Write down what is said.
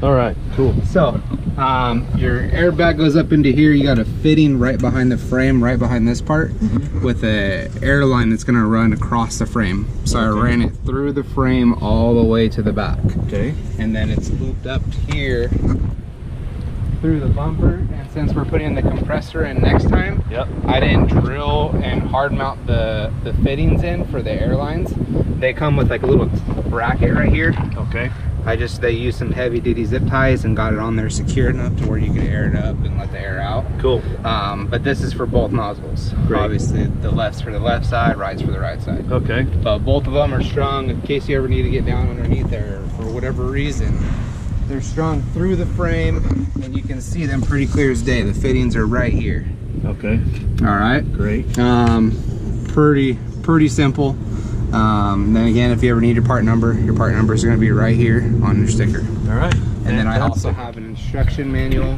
All right, cool. So your airbag goes up into here. You got a fitting right behind the frame, right behind this part, with a air line that's going to run across the frame. So I ran it through the frame all the way to the back. Okay. And then it's looped up here through the bumper. And since we're putting the compressor in next time, I didn't drill and hard mount the fittings in for the airlines. They come with like a little bracket right here. Okay. They used some heavy duty zip ties and got it on there secure enough to where you could air it up and let the air out. Cool. But this is for both nozzles. Great. Obviously the left's for the left side, right's for the right side. Okay. But both of them are strong in case you ever need to get down underneath there for whatever reason. They're strong through the frame and you can see them pretty clear as day. The fittings are right here. Okay. All right. Great. Pretty simple. Then again, if you ever need your part numbers are going to be right here on your sticker. All right. And then I also have an instruction manual